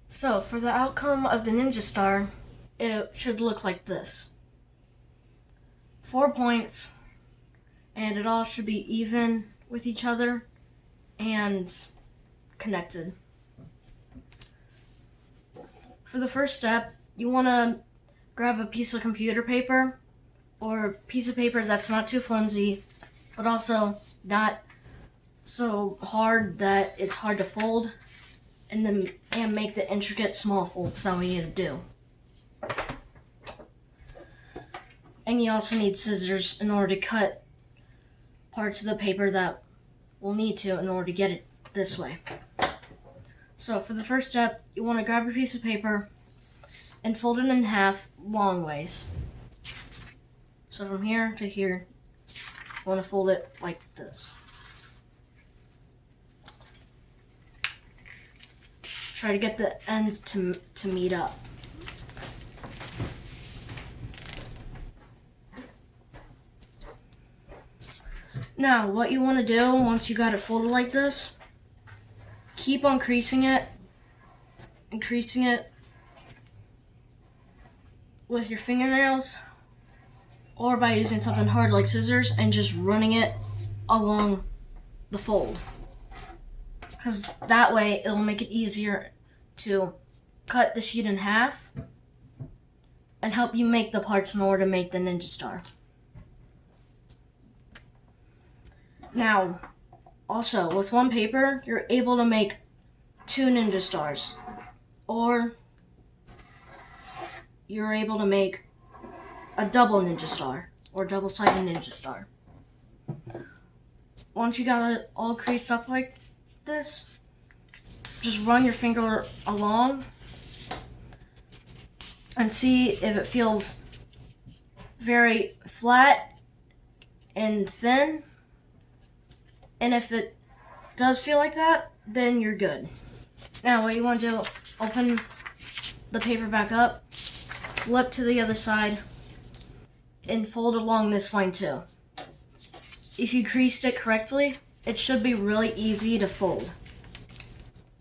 So for the outcome of the ninja star, it should look like this. 4 points, and it all should be even with each other and connected. For the first step, you want to grab a piece of computer paper or a piece of paper that's not too flimsy, but also not so hard that it's hard to fold, and make the intricate small folds that we need to do. And you also need scissors in order to cut parts of the paper that we'll need to in order to get it this way. So for the first step, you want to grab a piece of paper and fold it in half long ways. So from here to here, you want to fold it like this. Try to get the ends to meet up. Now, what you want to do once you got it folded like this, keep on creasing it with your fingernails or by using something hard like scissors and just running it along the fold. Because that way it'll make it easier to cut the sheet in half and help you make the parts in order to make the ninja star. Now, also, with one paper, you're able to make 2 ninja stars, or you're able to make a double ninja star, or double-sided ninja star. Once you got it all creased up like this, just run your finger along and see if it feels very flat and thin. And if it does feel like that, then you're good. Now what you want to do, open the paper back up, flip to the other side, and fold along this line too. If you creased it correctly, it should be really easy to fold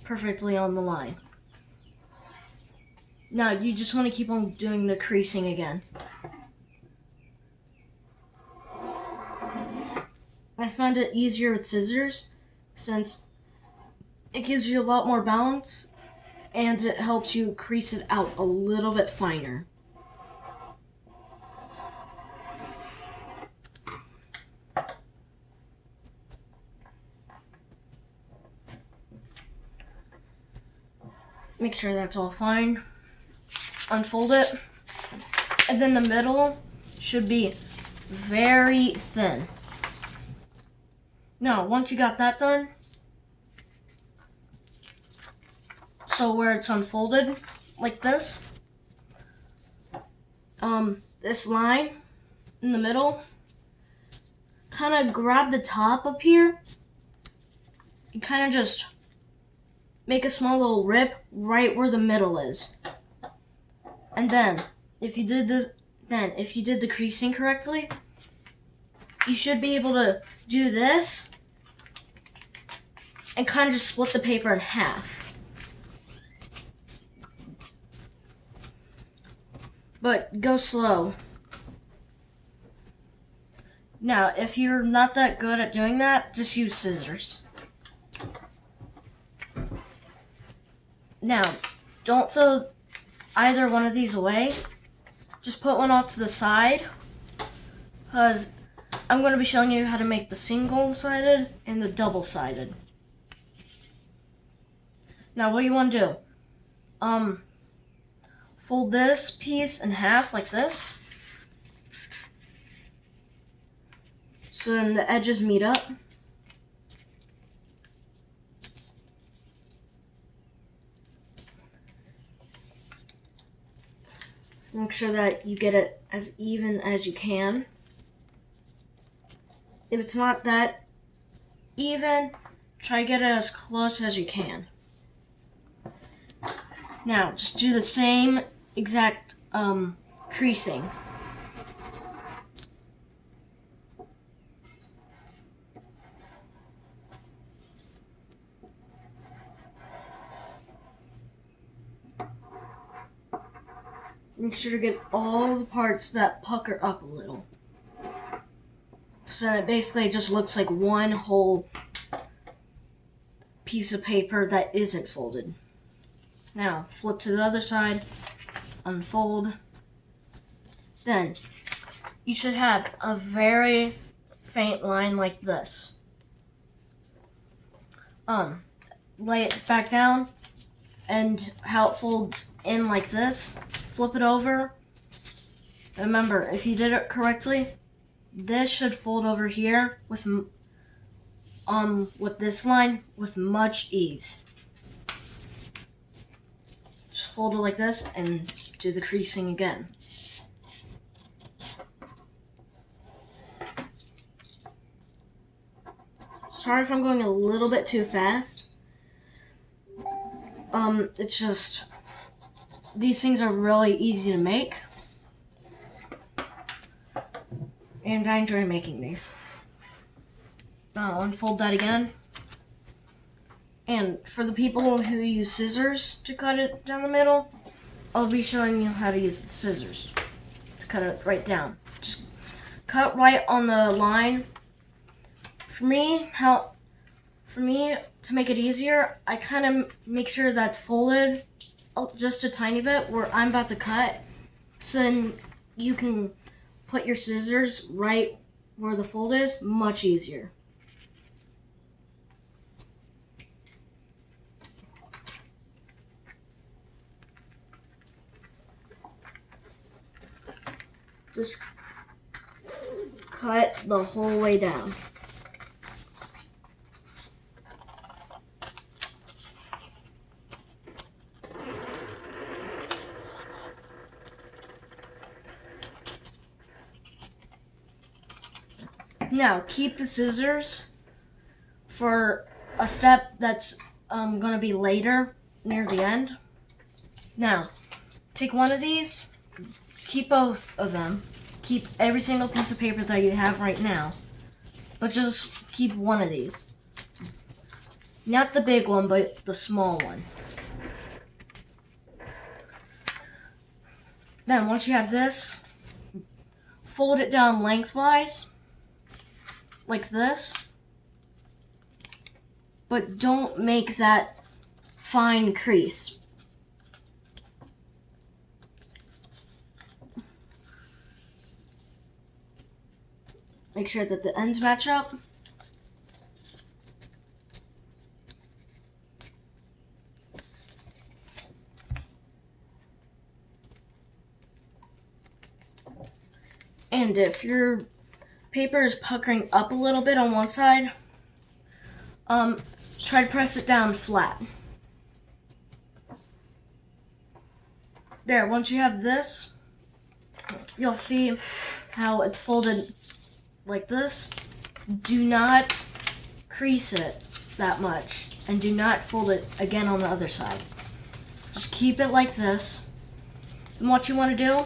perfectly on the line. Now you just want to keep on doing the creasing again. I found it easier with scissors since it gives you a lot more balance and it helps you crease it out a little bit finer. Make sure that's all fine. Unfold it. And then the middle should be very thin. Now, once you got that done, so where it's unfolded like this, this line in the middle, kind of grab the top up here and kind of just make a small little rip right where the middle is. And then, if you did the creasing correctly, you should be able to do this and kind of just split the paper in half. But go slow. Now, if you're not that good at doing that, just use scissors. Now, don't throw either one of these away. Just put one off to the side, because I'm going to be showing you how to make the single-sided and the double-sided. Now, what you want to do, fold this piece in half like this, so then the edges meet up. Make sure that you get it as even as you can. If it's not that even, try to get it as close as you can. Now, just do the same exact creasing. make sure to get all the parts that pucker up a little. So it basically just looks like one whole piece of paper that isn't folded. Now, flip to the other side, unfold. Then, you should have a very faint line like this. Lay it back down, and how it folds in like this, flip it over. Remember, if you did it correctly, this should fold over here with this line with much ease. Just fold it like this and do the creasing again. Sorry if I'm going a little bit too fast. It's just, these things are really easy to make. And I enjoy making these. Now I'll unfold that again. And for the people who use scissors to cut it down the middle, I'll be showing you how to use the scissors to cut it right down. Just cut right on the line. For me, to make it easier, I kind of make sure that's folded just a tiny bit where I'm about to cut. So then you can put your scissors right where the fold is, much easier. Just cut the whole way down. Now, keep the scissors for a step that's going to be later, near the end. Now, take one of these, keep both of them, keep every single piece of paper that you have right now, but just keep one of these. Not the big one, but the small one. Then, once you have this, fold it down lengthwise, like this, but don't make that fine crease. Make sure that the ends match up. And if your paper is puckering up a little bit on one side, try to press it down flat. There, once you have this, you'll see how it's folded like this. Do not crease it that much, and do not fold it again on the other side. Just keep it like this. And what you want to do,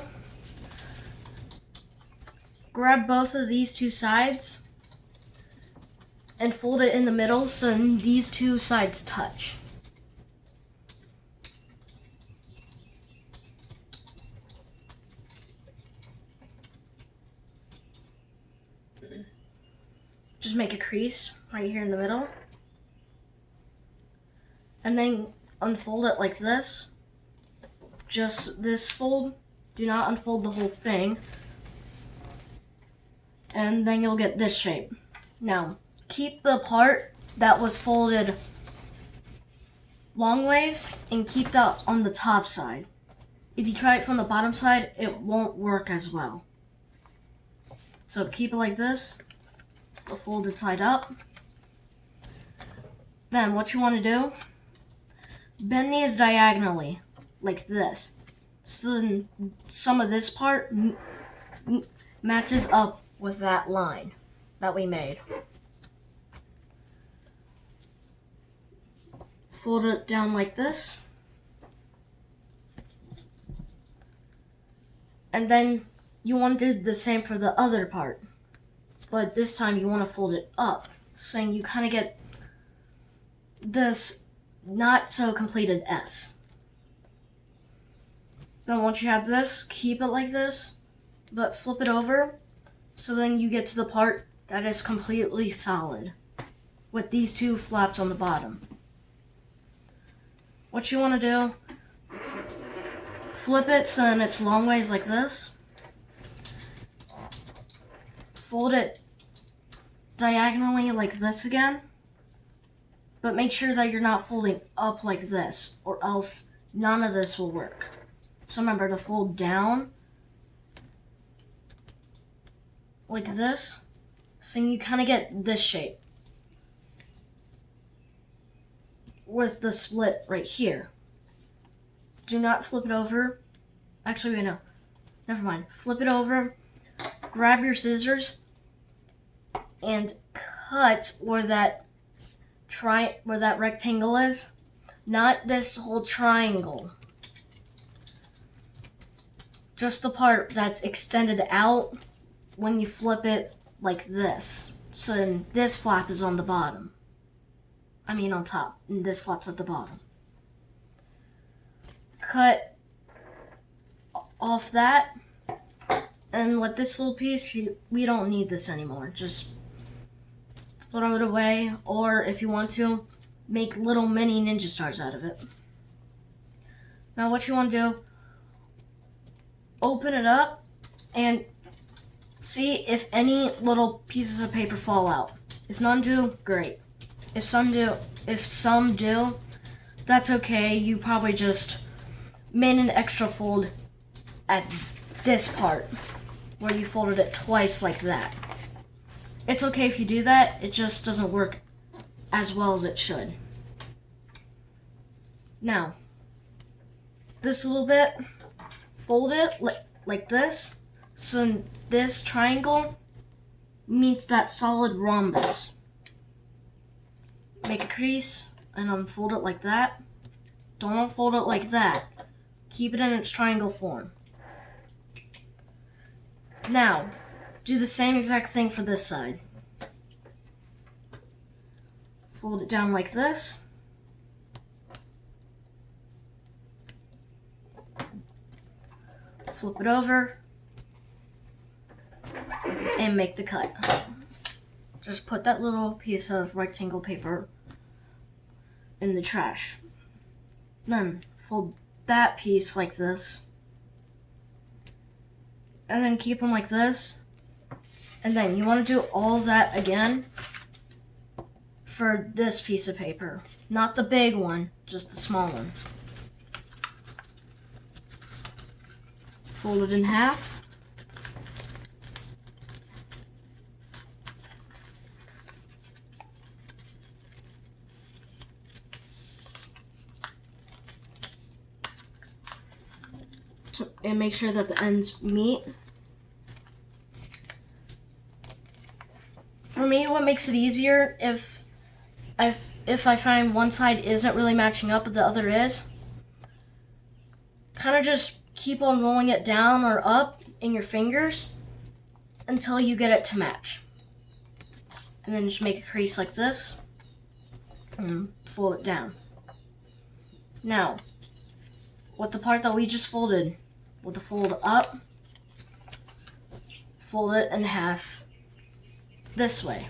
grab both of these two sides and fold it in the middle so these two sides touch. Just make a crease right here in the middle. And then unfold it like this. Just this fold. Do not unfold the whole thing. And then you'll get this shape. Now, keep the part that was folded long ways and keep that on the top side. If you try it from the bottom side, it won't work as well. So keep it like this, the folded side up. Then what you want to do, bend these diagonally, like this. So then some of this part matches up with that line that we made. Fold it down like this. And then you want to do the same for the other part. But this time you want to fold it up, so you kind of get this not so completed S. Then once you have this, keep it like this, but flip it over so then you get to the part that is completely solid with these two flaps on the bottom. What you want to do, flip it so then it's long ways like this. Fold it diagonally like this again, but make sure that you're not folding up like this or else none of this will work. So remember to fold down like this, so you kind of get this shape with the split right here. Do not flip it over. Actually, wait, no. Never mind. Flip it over, grab your scissors, and cut where that rectangle is. Not this whole triangle. Just the part that's extended out when you flip it like this. So then this flap is on the bottom. I mean on top, and this flap's at the bottom. Cut off that, and with this little piece, we don't need this anymore. Just throw it away, or if you want to, make little mini ninja stars out of it. Now what you want to do, open it up and see if any little pieces of paper fall out. If none do, great. If some do, that's okay. You probably just made an extra fold at this part where you folded it twice like that. It's okay if you do that, it just doesn't work as well as it should. Now, this little bit, fold it like this, so this triangle meets that solid rhombus. Make a crease and unfold it like that. Don't unfold it like that. Keep it in its triangle form. Now, do the same exact thing for this side. Fold it down like this. Flip it over. And make the cut. Just put that little piece of rectangle paper in the trash. Then fold that piece like this. And then keep them like this. And then you want to do all that again for this piece of paper. Not the big one, just the small one. Fold it in half. And make sure that the ends meet. For me, what makes it easier if I find one side isn't really matching up but the other is, kind of just keep on rolling it down or up in your fingers until you get it to match. And then just make a crease like this and fold it down. Now, with the part that we just folded, with the fold up, fold it in half this way.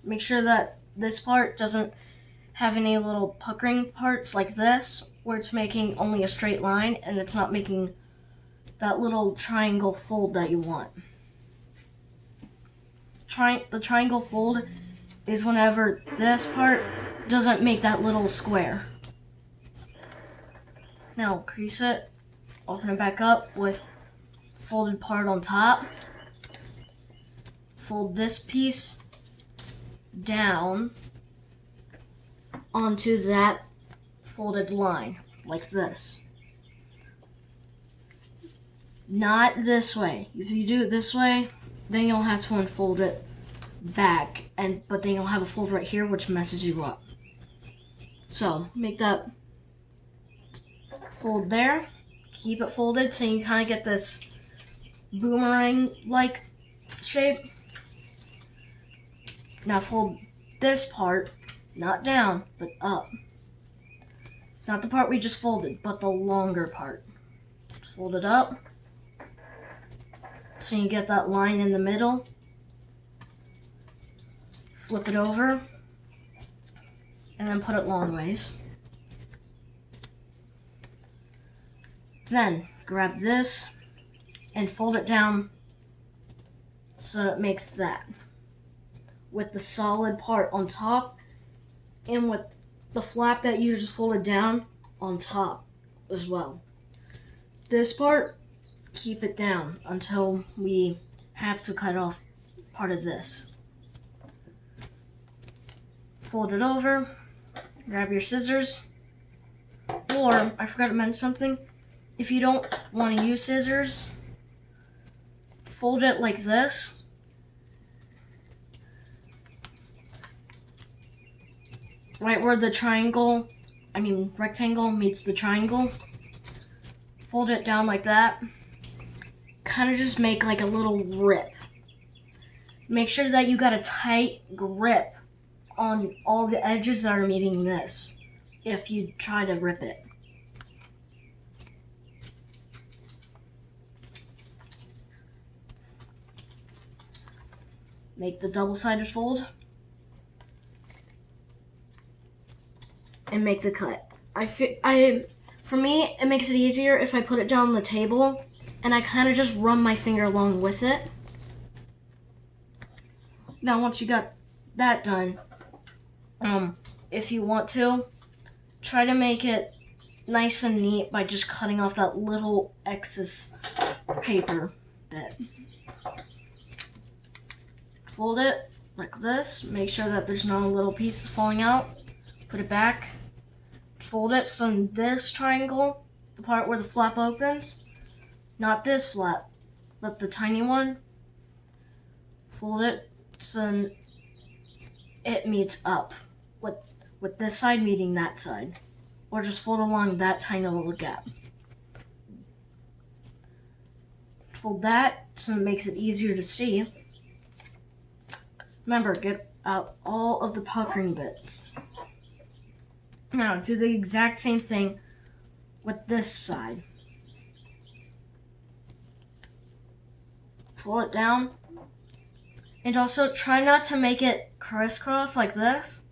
Make sure that this part doesn't have any little puckering parts like this, where it's making only a straight line and it's not making that little triangle fold that you want. The triangle fold is whenever this part doesn't make that little square. Now crease it, open it back up with folded part on top. Fold this piece down onto that folded line like this. Not this way. If you do it this way, then you'll have to unfold it back, but then you'll have a fold right here which messes you up. So make that fold there, keep it folded so you kind of get this boomerang-like shape. Now fold this part Not down, but up. Not the part we just folded, but the longer part. Fold it up. So you get that line in the middle. Flip it over. And then put it long ways. Then grab this and fold it down so it makes that. With the solid part on top and with the flap that you just folded down on top as well. This part, keep it down until we have to cut off part of this. Fold it over, grab your scissors, or I forgot to mention something. If you don't want to use scissors, fold it like this. Right where the rectangle meets the triangle. Fold it down like that. Kind of just make like a little grip. Make sure that you got a tight grip on all the edges that are meeting this if you try to rip it. Make the double-sided fold and make the cut. For me, it makes it easier if I put it down on the table and I kind of just run my finger along with it. Now, once you got that done, if you want to, try to make it nice and neat by just cutting off that little excess paper bit. Fold it like this. Make sure that there's no little pieces falling out. Put it back. Fold it so in this triangle, the part where the flap opens, not this flap, but the tiny one, fold it so then it meets up with this side meeting that side. Or just fold along that tiny little gap. Fold that so it makes it easier to see. Remember, get out all of the puckering bits. Now, do the exact same thing with this side. Fold it down. And also, try not to make it crisscross like this,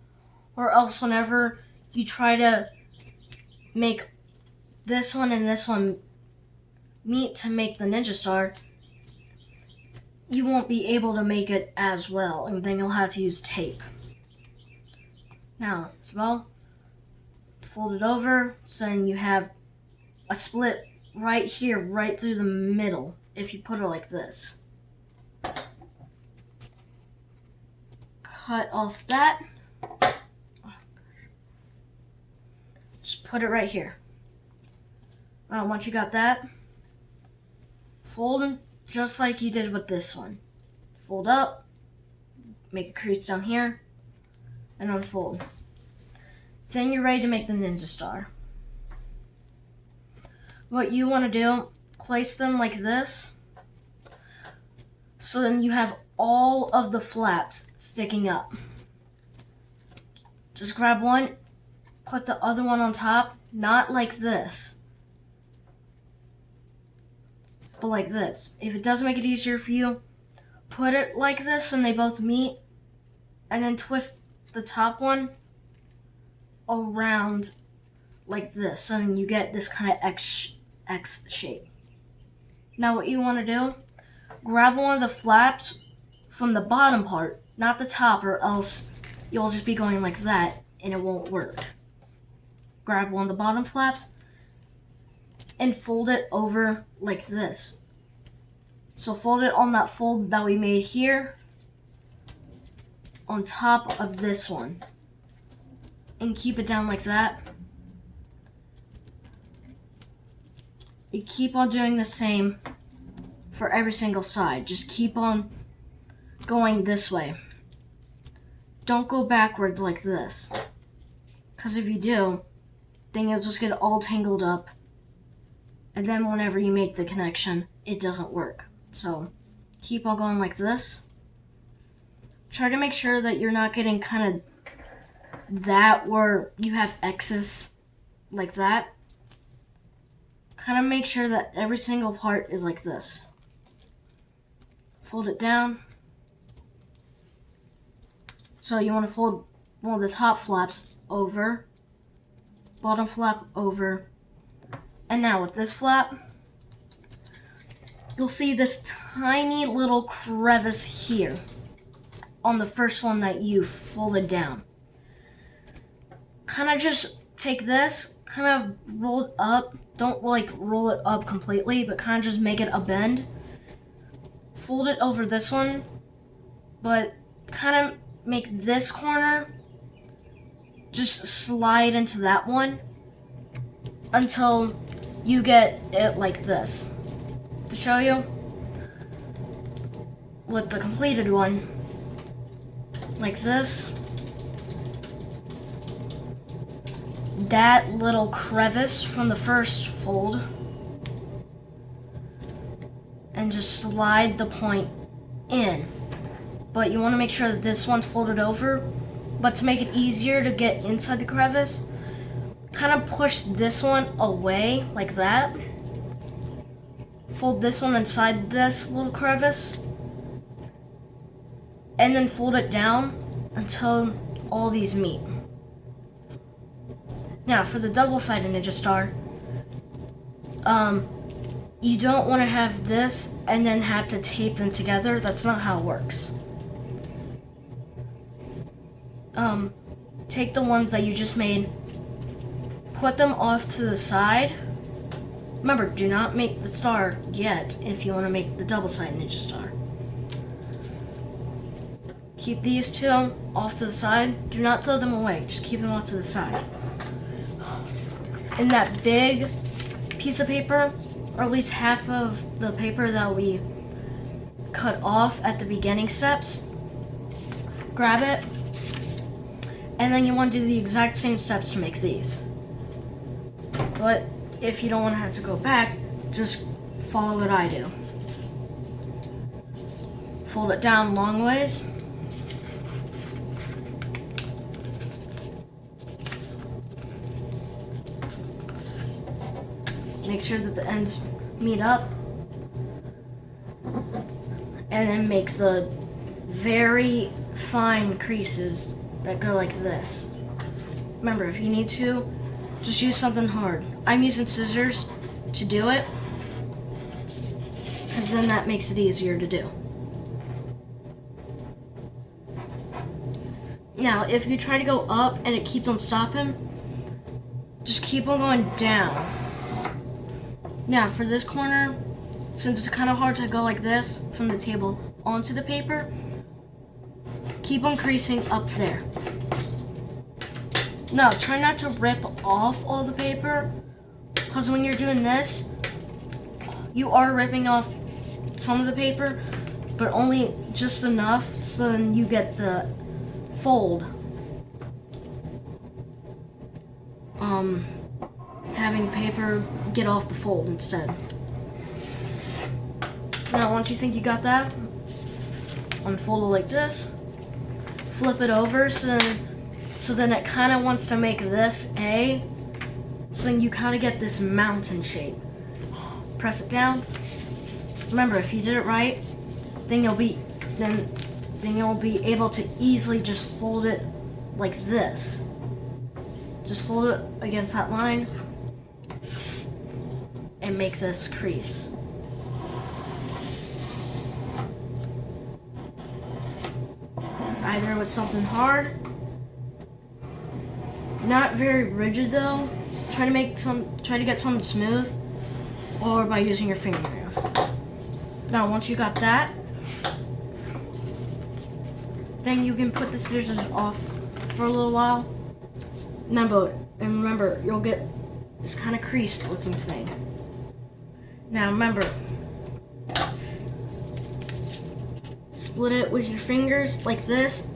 or else whenever you try to make this one and this one meet to make the ninja star, you won't be able to make it as well, and then you'll have to use tape. Now, as well, fold it over, so then you have a split right here, right through the middle, if you put it like this. Cut off that. Just put it right here. Once you got that, fold them just like you did with this one. Fold up, make a crease down here, and unfold. Then you're ready to make the ninja star. What you want to do, place them like this, so then you have all of the flaps sticking up. Just grab one, put the other one on top, not like this, but like this. If it does make it easier for you, put it like this and they both meet, and then twist the top one around like this, so then you get this kind of X shape. Now what you want to do, grab one of the flaps from the bottom part, not the top, or else you'll just be going like that and it won't work. Grab one of the bottom flaps and fold it over like this. So fold it on that fold that we made here on top of this one. And keep it down like that. You keep on doing the same for every single side. Just keep on going this way. Don't go backwards like this. Because if you do, then you'll just get all tangled up. And then whenever you make the connection, it doesn't work. So keep on going like this. Try to make sure that you're not getting kind of that where you have excess like that, kind of make sure that every single part is like this. Fold it down. So you want to fold one of the top flaps over, bottom flap over, and now with this flap, you'll see this tiny little crevice here on the first one that you folded down. Kind of just take this, kind of roll it up. Don't like roll it up completely, but kind of just make it a bend. Fold it over this one, but kind of make this corner just slide into that one until you get it like this. To show you, with the completed one, like this, that little crevice from the first fold, and just slide the point in. But you want to make sure that this one's folded over. But to make it easier to get inside the crevice, kind of push this one away like that. Fold this one inside this little crevice. And then fold it down until all these meet. Now for the double-sided Ninja Star, you don't want to have this and then have to tape them together. That's not how it works. Take the ones that you just made, put them off to the side. Remember, do not make the star yet if you want to make the double-sided Ninja Star. Keep these two off to the side. Do not throw them away, just keep them off to the side. In that big piece of paper, or at least half of the paper that we cut off at the beginning steps, grab it, and then you want to do the exact same steps to make these. But if you don't want to have to go back, just follow what I do. Fold it down long ways. Make sure that the ends meet up. And then make the very fine creases that go like this. Remember, if you need to, just use something hard. I'm using scissors to do it, because then that makes it easier to do. Now, if you try to go up and it keeps on stopping, just keep on going down. Now, for this corner, since it's kind of hard to go like this from the table onto the paper, keep on creasing up there. Now, try not to rip off all the paper, because when you're doing this, you are ripping off some of the paper, but only just enough so then you get the fold. Having paper get off the fold instead. Now, once you think you got that, unfold it like this, flip it over so then it kind of wants to make this A, so then you kind of get this mountain shape. Press it down. Remember, if you did it right, then you'll be able to easily just fold it like this. Just fold it against that line and make this crease. Either with something hard, not very rigid though, try to get something smooth, or by using your fingernails. Now once you got that, then you can put the scissors off for a little while. Remember, you'll get this kind of creased looking thing. Now remember, split it with your fingers like this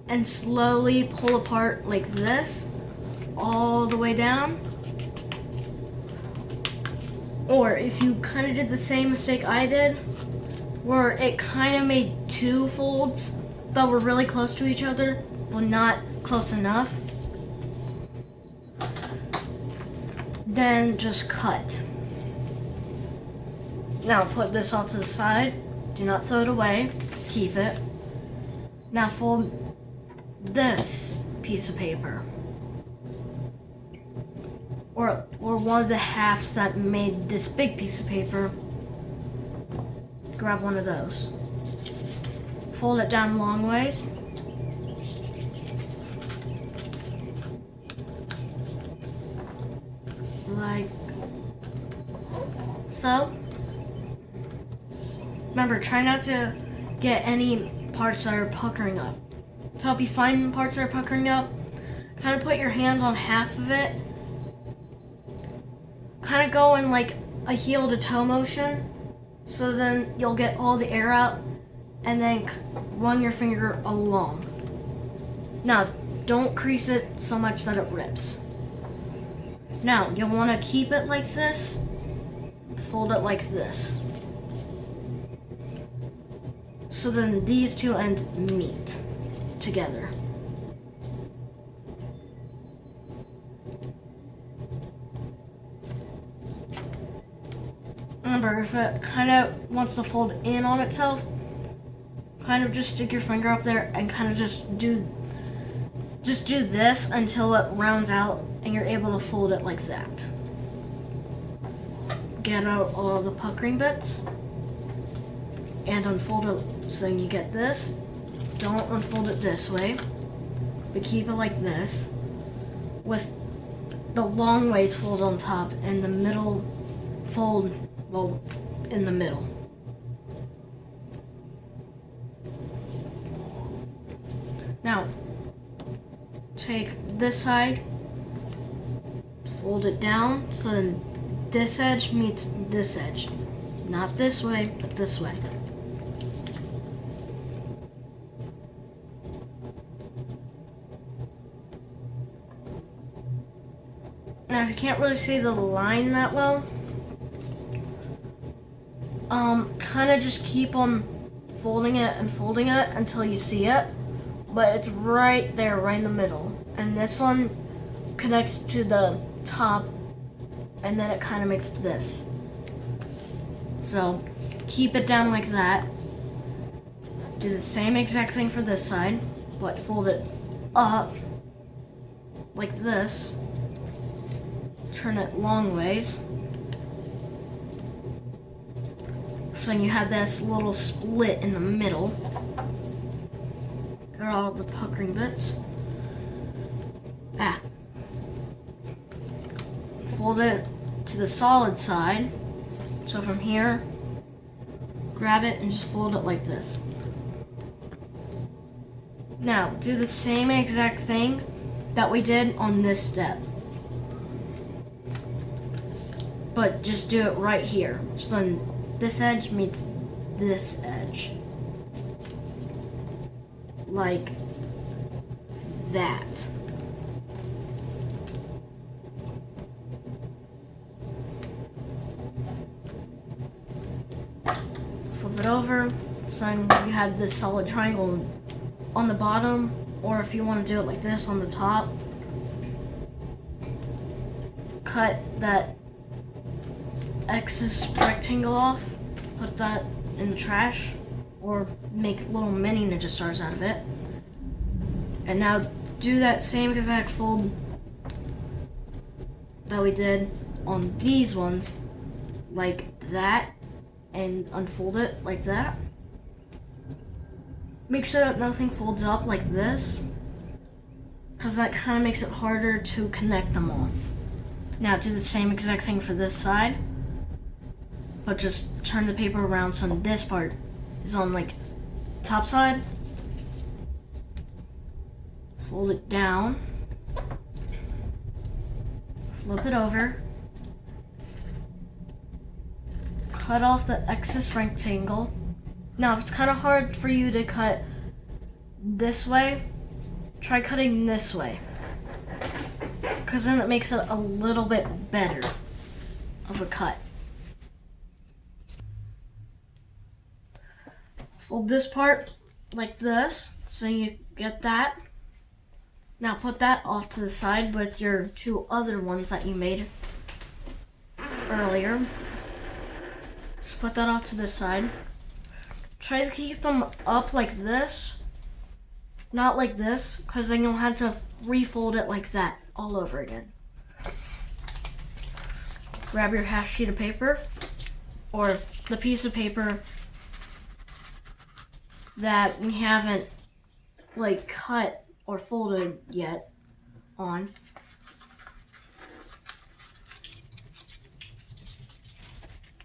and slowly pull apart like this all the way down. Or if you kind of did the same mistake I did, where it kind of made two folds that were really close to each other, but not close enough, then just cut. Now put this off to the side. Do not throw it away. Keep it. Now fold this piece of paper. Or one of the halves that made this big piece of paper. Grab one of those. Fold it down long ways. Like so. Remember, try not to get any parts that are puckering up. To help you find parts that are puckering up, kind of put your hand on half of it. Kind of go in like a heel to toe motion, so then you'll get all the air out, and then run your finger along. Now, don't crease it so much that it rips. Now, you'll want to keep it like this, fold it like this. So then these two ends meet together. Remember, if it kind of wants to fold in on itself, kind of just stick your finger up there and kind of just do this until it rounds out and you're able to fold it like that. Get out all the puckering bits and unfold it so you get this. Don't unfold it this way, but keep it like this with the long ways fold on top and the middle fold, well, in the middle. Now, take this side, fold it down so then this edge meets this edge. Not this way, but this way. Now, if you can't really see the line that well, kind of just keep on folding it and folding it until you see it. But it's right there, right in the middle. And this one connects to the top, and then it kind of makes this. So keep it down like that. Do the same exact thing for this side, but fold it up like this. Turn it long ways. So you have this little split in the middle. Got all the puckering bits. Fold it to the solid side. So from here, grab it and just fold it like this. Now, do the same exact thing that we did on this step. But just do it right here. So then this edge meets this edge. Like that. Flip it over, so you have this solid triangle on the bottom, or if you want to do it like this on the top, cut that excess rectangle off, put that in the trash, or make little mini ninja stars out of it. And now do that same exact fold that we did on these ones, like that, and unfold it like that. Make sure that nothing folds up like this, because that kind of makes it harder to connect them all. Now do the same exact thing for this side, but just turn the paper around so this part is on like top side. Fold it down, flip it over, cut off the excess rectangle. Now, if it's kind of hard for you to cut this way, try cutting this way, because then it makes it a little bit better of a cut. Fold this part like this, so you get that. Now put that off to the side with your two other ones that you made earlier. Just put that off to the side. Try to keep them up like this, not like this, because then you'll have to refold it like that all over again. Grab your half sheet of paper, or the piece of paper that we haven't like cut or folded yet on.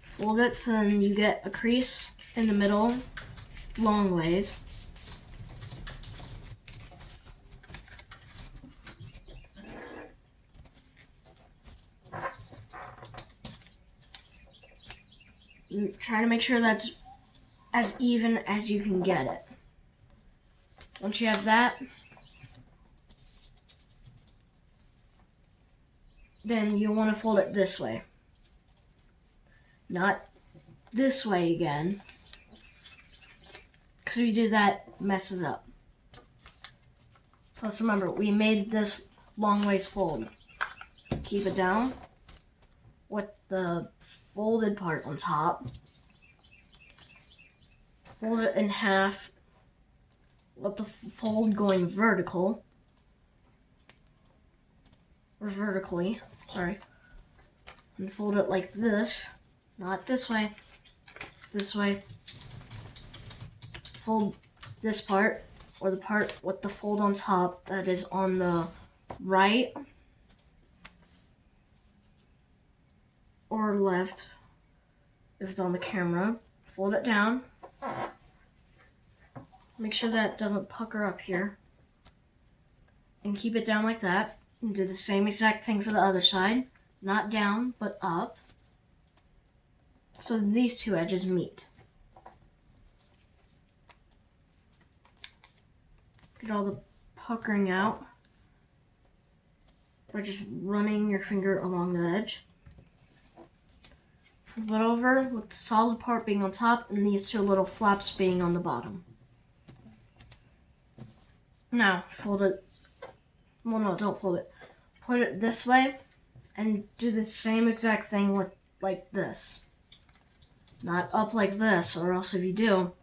Fold it so then you get a crease in the middle, long ways. Try to make sure that's as even as you can get it. Once you have that, then you'll want to fold it this way. Not this way again. Because if you do that, it messes up. Plus remember, we made this long ways fold. Keep it down with the folded part on top. Fold it in half with the fold going vertical. Or vertically, sorry. And fold it like this. Not this way. This way. Fold this part, or the part with the fold on top that is on the right or left if it's on the camera. Fold it down. Make sure that doesn't pucker up here. And keep it down like that. And do the same exact thing for the other side. Not down, but up. So these two edges meet. Get all the puckering out by just running your finger along the edge. Flip it over with the solid part being on top and these two little flaps being on the bottom. Now, fold it. Well, no, don't fold it. Put it this way and do the same exact thing with like this. Not up like this, or else if you do,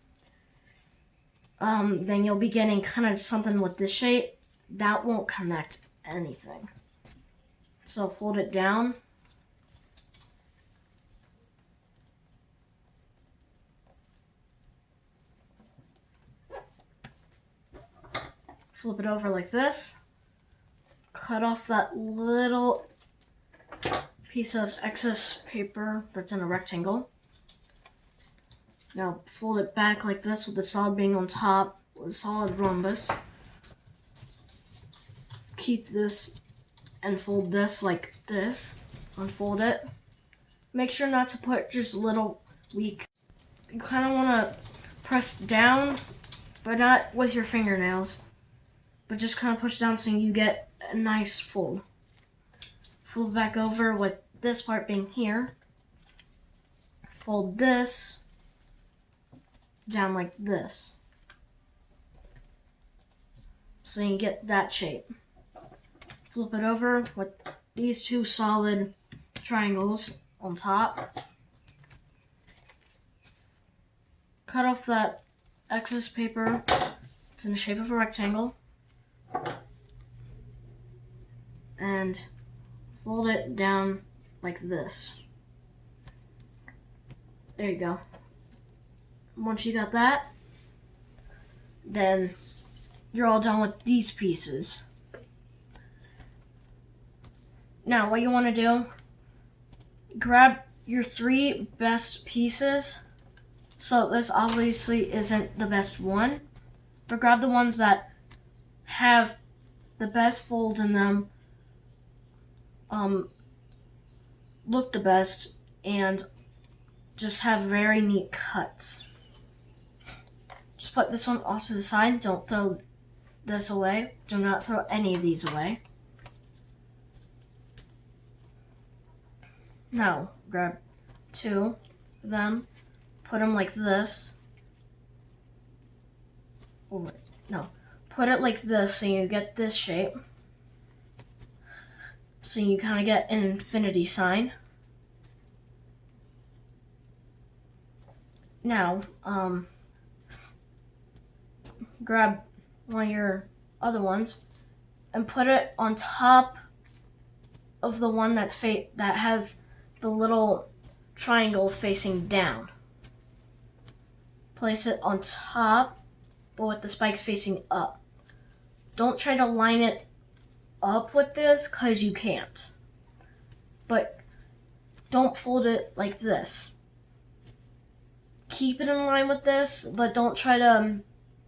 then you'll be getting kind of something with this shape. That won't connect anything. So fold it down. Flip it over like this. Cut off that little piece of excess paper that's in a rectangle. Now fold it back like this with the solid being on top with a solid rhombus. Keep this and fold this like this. Unfold it. Make sure not to put just little weak. You kind of want to press down, but not with your fingernails. But just kind of push down so you get a nice fold. Fold back over with this part being here. Fold this down like this. So you get that shape. Flip it over with these two solid triangles on top. Cut off that excess paper. It's in the shape of a rectangle. And fold it down like this. There you go. Once you got that, then you're all done with these pieces. Now, what you want to do, grab your 3 best pieces. So this obviously isn't the best one, but grab the ones that have the best folds in them, look the best, and just have very neat cuts. Just put this one off to the side. Don't throw this away. Do not throw any of these away. Now, grab 2 of them, put them like this. Oh, wait, no. put it like this so you get this shape. So you kind of get an infinity sign. Now, grab one of your other ones and put it on top of the one that has the little triangles facing down. Place it on top, but with the spikes facing up. Don't try to line it up with this, because you can't. But don't fold it like this. Keep it in line with this, but don't try to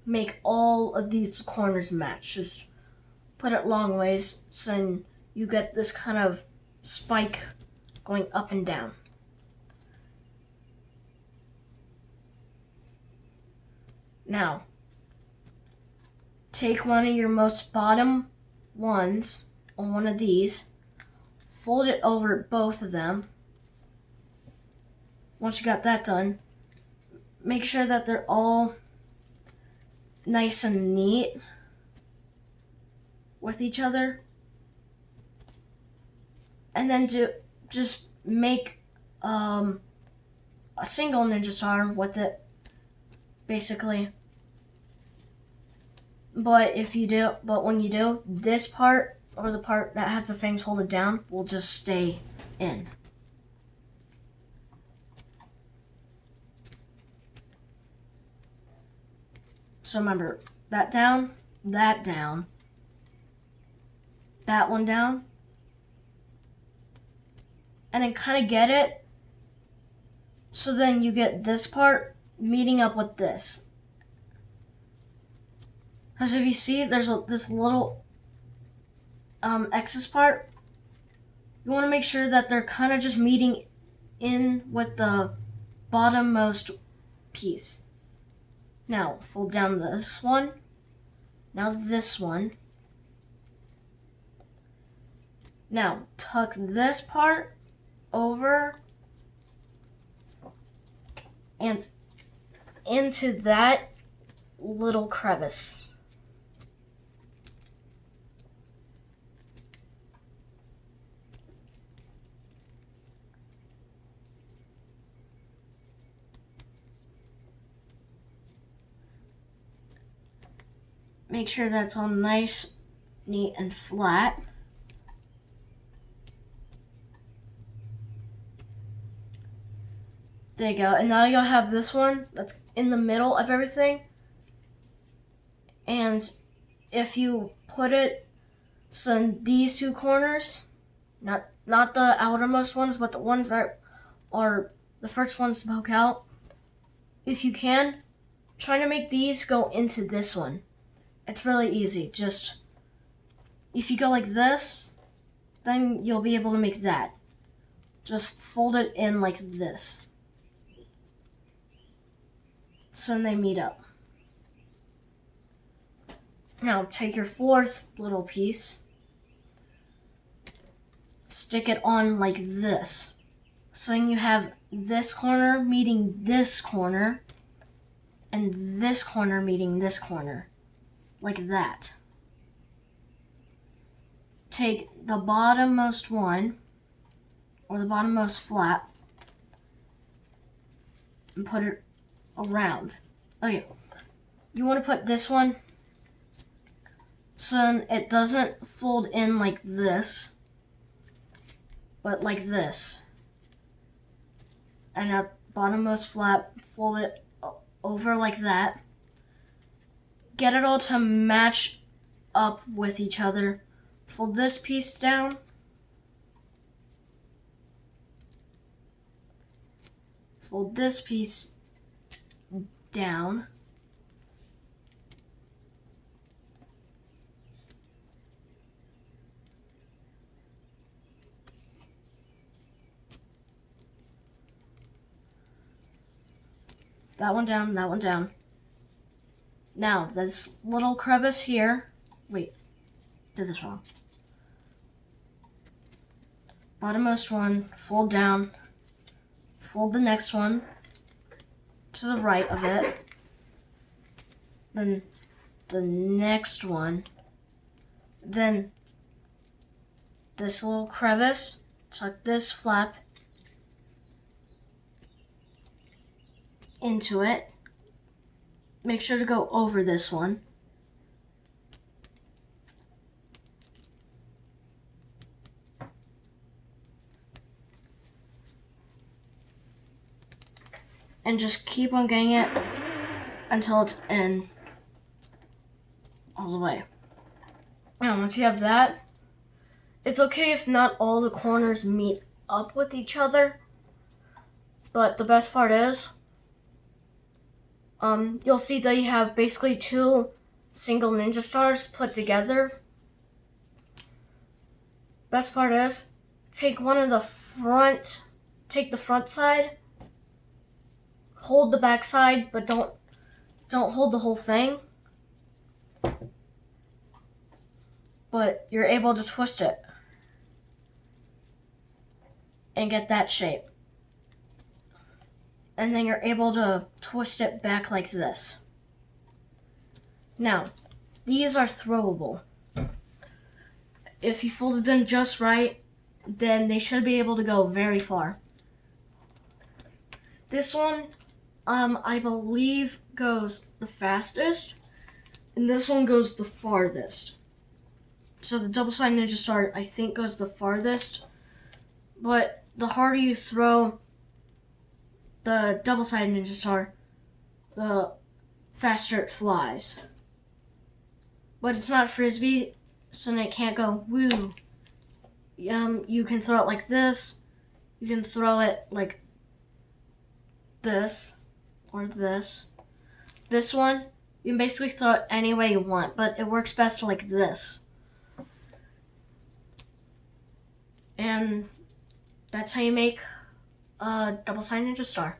make all of these corners match. Just put it long ways so you get this kind of spike going up and down. Now, take one of your most bottom ones on one of these, fold it over both of them. Once you got that done, make sure that they're all nice and neat with each other. And then just make a single ninja star with it, basically. But when you do, this part, or the part that has the fangs holded down, will just stay in. So remember, that down, that one down, and then kind of get it, so then you get this part meeting up with this. Because if you see, there's this little excess part. You want to make sure that they're kind of just meeting in with the bottommost piece. Now, fold down this one. Now this one. Now, tuck this part over and into that little crevice. Make sure that's all nice, neat, and flat. There you go. And now you'll have this one that's in the middle of everything. And if you put it so these two corners, not the outermost ones, but the ones that are the first ones to poke out, if you can, try to make these go into this one. It's really easy. Just, if you go like this, then you'll be able to make that. Just fold it in like this. So then they meet up. Now take your fourth little piece, stick it on like this. So then you have this corner meeting this corner, and this corner meeting this corner. Like that. Take the bottommost one, or the bottommost flap, and put it around. Okay, you want to put this one so it doesn't fold in like this, but like this. And at bottommost flap, fold it over like that. Get it all to match up with each other. Fold this piece down. Fold this piece down. That one down, that one down. Now, this little crevice here, wait, did this wrong. Bottommost one, fold down, fold the next one to the right of it, then the next one. Then this little crevice, tuck this flap into it. Make sure to go over this one. And just keep on getting it until it's in all the way. Now, once you have that, it's okay if not all the corners meet up with each other. But the best part is, you'll see that you have basically two single ninja stars put together. Best part is, take the front side, hold the back side, but don't hold the whole thing. But you're able to twist it and get that shape. And then you're able to twist it back like this. Now, these are throwable. If you folded them just right, then they should be able to go very far. This one, I believe goes the fastest, and this one goes the farthest. So the double-sided ninja star, I think, goes the farthest, but the harder you throw the double-sided ninja star, the faster it flies. But it's not frisbee, so it can't go woo. You can throw it like this. You can throw it like this or this. This one, you can basically throw it any way you want, but it works best like this. And that's how you make a double-sided ninja star.